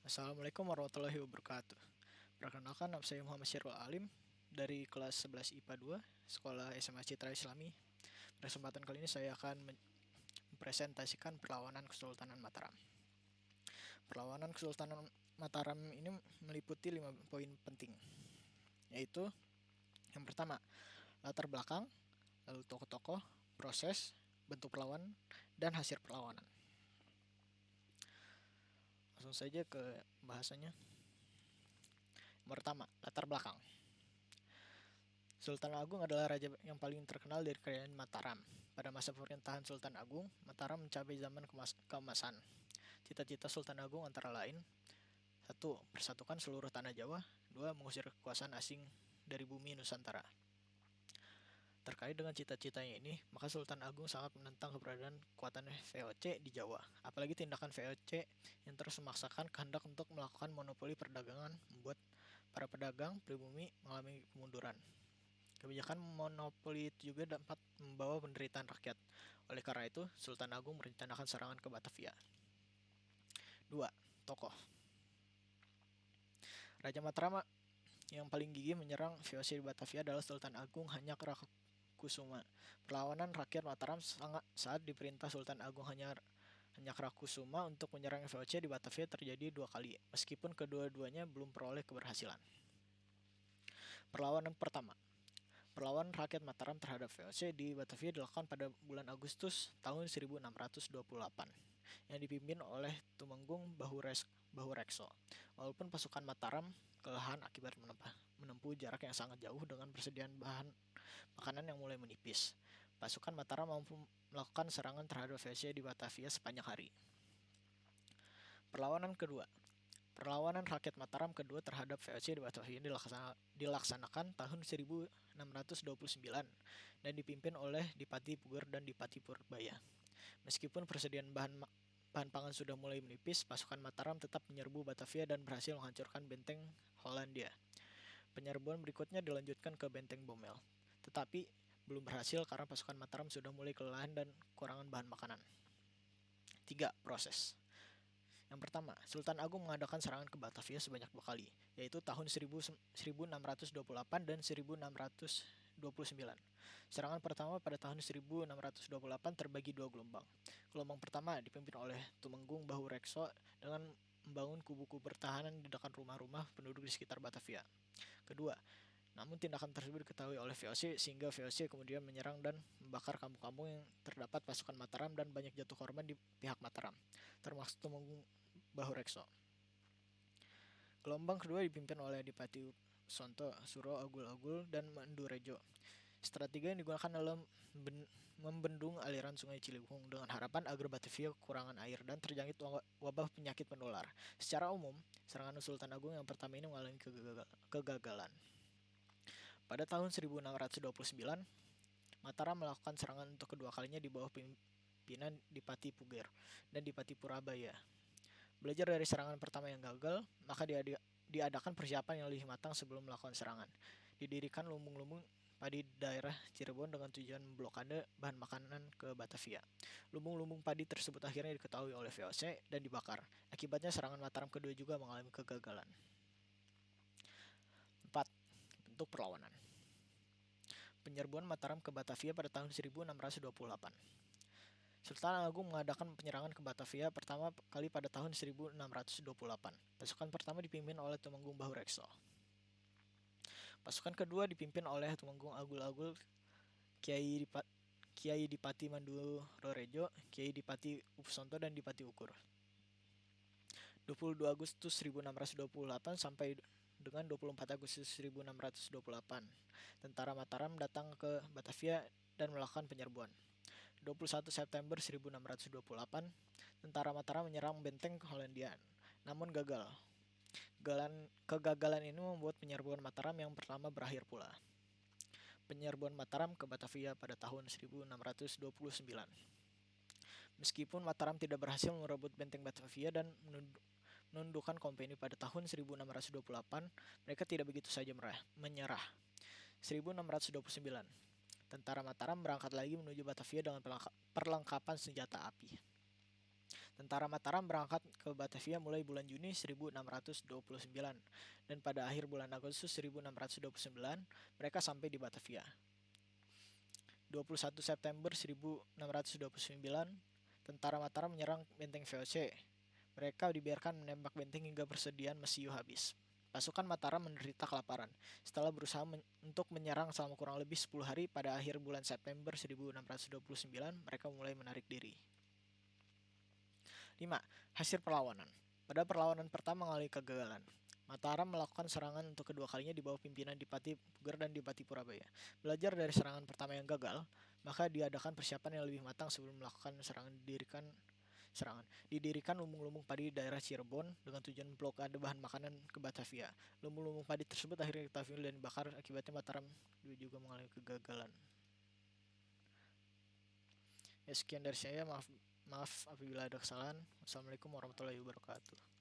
Assalamualaikum warahmatullahi wabarakatuh. Perkenalkan, nama saya Muhammad Syirul Alim dari kelas 11 IPA 2, Sekolah SMA Citra Islami. Pada kesempatan kali ini saya akan mempresentasikan perlawanan Kesultanan Mataram. Perlawanan Kesultanan Mataram ini meliputi 5 poin penting, yaitu yang pertama, latar belakang, lalu tokoh-tokoh, proses, bentuk perlawanan, dan hasil perlawanan. Langsung saja ke bahasanya. Pertama, latar belakang. Sultan Agung adalah raja yang paling terkenal dari kerajaan Mataram. Pada masa pemerintahan Sultan Agung, Mataram mencapai zaman keemasan. Cita-cita Sultan Agung antara lain: 1. Persatukan seluruh tanah Jawa. 2. Mengusir kekuasaan asing dari bumi Nusantara. Terkait dengan cita-citanya ini, maka Sultan Agung sangat menentang keberadaan kekuatan VOC di Jawa. Apalagi tindakan VOC yang terus memaksakan kehendak untuk melakukan monopoli perdagangan membuat para pedagang pribumi mengalami kemunduran. Kebijakan monopoli itu juga dapat membawa penderitaan rakyat. Oleh karena itu, Sultan Agung merencanakan serangan ke Batavia. 2. Tokoh. Raja Mataram yang paling gigih menyerang VOC di Batavia adalah Sultan Agung Hanyakarakusuma. Perlawanan rakyat Mataram saat diperintah Sultan Agung Hanyakarakusuma untuk menyerang VOC di Batavia terjadi 2 kali, meskipun kedua-duanya belum peroleh keberhasilan. Perlawanan pertama. Perlawanan rakyat Mataram terhadap VOC di Batavia dilakukan pada bulan Agustus tahun 1628 yang dipimpin oleh Tumenggung Bahurekso. Walaupun pasukan Mataram kelelahan akibat menempuh jarak yang sangat jauh dengan persediaan bahan makanan yang mulai menipis, pasukan Mataram mampu melakukan serangan terhadap VOC di Batavia sepanjang hari. Perlawanan kedua. Perlawanan rakyat Mataram kedua terhadap VOC di Batavia dilaksanakan tahun 1629 dan dipimpin oleh Dipati Puger dan Dipati Purbaya. Meskipun persediaan bahan pangan sudah mulai menipis, pasukan Mataram tetap menyerbu Batavia dan berhasil menghancurkan benteng Hollandia. Penyerbuan berikutnya dilanjutkan ke benteng Bommel, tetapi belum berhasil karena pasukan Mataram sudah mulai kelelahan dan kekurangan bahan makanan. 3. Proses. Yang pertama, Sultan Agung mengadakan serangan ke Batavia sebanyak 2 kali, yaitu tahun 1628 dan 1629. Serangan pertama pada tahun 1628 terbagi 2 gelombang. Gelombang pertama dipimpin oleh Tumenggung Bahurekso dengan membangun kubu-kubu pertahanan di dekat rumah-rumah penduduk di sekitar Batavia. Kedua, namun tindakan tersebut diketahui oleh VOC sehingga VOC kemudian menyerang dan membakar kampung-kampung yang terdapat pasukan Mataram dan banyak jatuh korban di pihak Mataram, termasuk Tumenggung Bahurekso. Gelombang kedua dipimpin oleh Dipati Sonto, Suro Agul-Agul, dan Mendurejo. Strategi yang digunakan adalah membendung aliran sungai Ciliwung dengan harapan agar Batavia kekurangan air dan terjangkit wabah penyakit menular. Secara umum, serangan Sultan Agung yang pertama ini mengalami kegagalan. Pada tahun 1629, Mataram melakukan serangan untuk kedua kalinya di bawah pimpinan Dipati Puger dan Dipati Purabaya. Belajar dari serangan pertama yang gagal, maka diadakan persiapan yang lebih matang sebelum melakukan serangan. Didirikan lumbung-lumbung padi di daerah Cirebon dengan tujuan memblokade bahan makanan ke Batavia. Lumbung-lumbung padi tersebut akhirnya diketahui oleh VOC dan dibakar. Akibatnya serangan Mataram kedua juga mengalami kegagalan. 4. Bentuk perlawanan. Penyerbuan Mataram ke Batavia pada tahun 1628. Sultan Agung mengadakan penyerangan ke Batavia pertama kali pada tahun 1628. Pasukan pertama dipimpin oleh Tumenggung Bahurekso. Pasukan kedua dipimpin oleh Tumenggung Agul-Agul, Kiai Dipati Mandurorejo, Kiai Dipati Upsonto, dan Dipati Ukur. 22 Agustus 1628 sampai dengan 24 Agustus 1628, tentara Mataram datang ke Batavia dan melakukan penyerbuan. 21 September 1628, tentara Mataram menyerang benteng Hollandia, namun gagal. Kegagalan ini membuat penyerbuan Mataram yang pertama berakhir pula. Penyerbuan Mataram ke Batavia pada tahun 1629. Meskipun Mataram tidak berhasil merebut benteng Batavia dan menundukkan kompeni pada tahun 1628, mereka tidak begitu saja menyerah. 1629, tentara Mataram berangkat lagi menuju Batavia dengan perlengkapan senjata api. Tentara Mataram berangkat ke Batavia mulai bulan Juni 1629 dan pada akhir bulan Agustus 1629 mereka sampai di Batavia. 21 September 1629 tentara Mataram menyerang benteng VOC. Mereka dibiarkan menembak benteng hingga persediaan mesiu habis. Pasukan Mataram menderita kelaparan. Setelah berusaha untuk menyerang selama kurang lebih 10 hari, pada akhir bulan September 1629 mereka mulai menarik diri. 5. Hasil perlawanan. Pada perlawanan pertama mengalami kegagalan. Mataram melakukan serangan untuk kedua kalinya di bawah pimpinan Dipati Puger dan Dipati Purabaya. Belajar dari serangan pertama yang gagal, maka diadakan persiapan yang lebih matang sebelum melakukan serangan. Didirikan lumbung-lumbung padi di daerah Cirebon dengan tujuan blokade bahan makanan ke Batavia. Lumbung-lumbung padi tersebut akhirnya ditafiul dan dibakar, akibatnya Mataram juga mengalami kegagalan. Ya, sekian dari saya, maaf apabila ada kesalahan. Wassalamualaikum warahmatullahi wabarakatuh.